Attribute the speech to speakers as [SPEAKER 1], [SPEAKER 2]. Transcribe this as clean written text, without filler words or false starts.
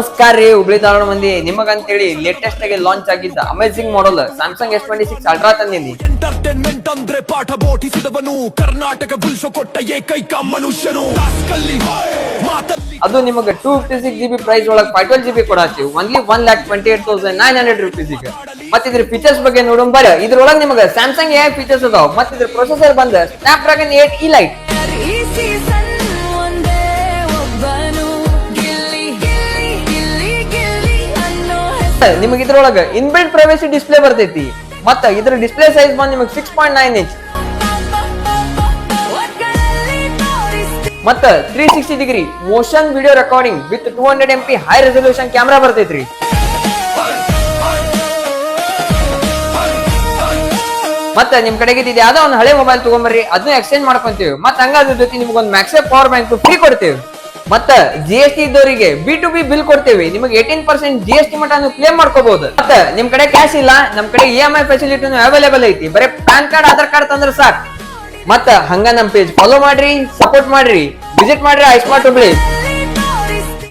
[SPEAKER 1] ನಮಸ್ಕಾರ ರೀ ಹುಬ್ಳಿ ಧಾರವಾಡ ಮಂದಿ ನಿಮಗಂತೇಳಿ ಲೇಟೆಸ್ಟ್ ಆಗಿ ಲಾಂಚ್ ಆಗಿದ್ದ ಅಮೇಜಿಂಗ್ ಮಾಡಲ್ ಸ್ಯಾಮ್ಸಂಗ್ S26 ಅಲ್ಟ್ರಾ ತಂದಿನಿ.
[SPEAKER 2] ಎಂಟರ್ಟೈನ್ಮೆಂಟ್ ಅಂದ್ರೆ ಪಾಠ ಬೋಧಿಸಿದವನು ಕರ್ನಾಟಕ ಬುಲ್ಸೋ ಕೊಟ್ಟ ಏಕೈಕ ಮನುಷ್ಯನು.
[SPEAKER 1] ಅದು ನಿಮಗೆ 256GB ಪ್ರೈಸ್ ಒಳಗೆ 512GB ಕೊಡಾತೀವಿ. Only 1,28,900 rupees. ಮತ್ತೆ ಇದ್ರ ಫೀಚರ್ಸ್ ಬಗ್ಗೆ ನೋಡೋಣ ಬರ. ಇದ್ರೊಳಗೆ ನಿಮಗೆ ಸ್ಯಾಮ್ಸಂಗ್ AI ಫೀಚರ್ಸ್ ಅದಾವ. ಮತ್ತೆ ಇದ್ರ ಪ್ರೊಸೆಸರ್ ಬಂದ ಸ್ನ್ಯಾಪ್ಡ್ರ್ಯಾಗನ್ 8 Elite. ನಿಮಗೆ ಇದ್ರೊಳಗೆ ಇನ್ಬಿಲ್ಟ್ ಪ್ರೈವಸಿ ಡಿಸ್ಪ್ಲೇ ಬರ್ತೈತಿ. ಮತ್ತ ಇದ್ರ ಡಿಸ್ಪ್ಲೇ ಸೈಜ್ ಬಂದ್ ನಿಮಗೆ 6.9 ಇಂಚ್ ಮತ್ತ 360 degree motion video recording with 200MP high resolution camera ಬರ್ತೈತ್ರಿ. ಮತ್ತ ನಿಮ್ ಕಡೆಗೆ ಇದು ಯಾವ್ದೋ ಒಂದು ಹಳೆ ಮೊಬೈಲ್ ತಗೊಂಬರ್ರಿ, ಅದನ್ನ ಎಕ್ಸ್ಚೇಂಜ್ ಮಾಡ್ಕೊಂತೀವಿ. ಮತ್ತ ಹಂಗ ಅದ್ರ ಜೊತೆ ನಿಮ್ಗೆ ಒಂದು ಮ್ಯಾಕ್ಸೆಪ್ ಪವರ್ ಬ್ಯಾಂಕ್ ಫ್ರೀ ಕೊಡ್ತೇವೆ. ಮತ್ತ GST ಇದ್ದವರಿಗೆ B2B ಬಿಲ್ ಕೊಡ್ತೇವೆ. ನಿಮಗೆ 18% GST ಮಟ್ಟ ಕ್ಲೇಮ್ ಮಾಡ್ಕೋಬಹುದು. ಮತ್ತ ನಿಮ್ ಕಡೆ ಕ್ಯಾಶ್ ಇಲ್ಲ, ನಮ್ ಕಡೆ EMI ಫೆಸಿಲಿಟಿ ಅವೈಲೇಬಲ್ ಐತಿ. ಬರೀ ಪ್ಯಾನ್ ಕಾರ್ಡ್ ಆಧಾರ್ ಕಾರ್ಡ್ ತಂದ್ರೆ ಸಾಕು. ಮತ್ತ ಹಂಗ ನಮ್ ಪೇಜ್ ಫಾಲೋ ಮಾಡ್ರಿ, ಸಪೋರ್ಟ್ ಮಾಡ್ರಿ, ವಿಸಿಟ್ ಮಾಡ್ರಿ ಐಸ್ಮಾರ್ಟ್ ಹುಬ್ಳಿ.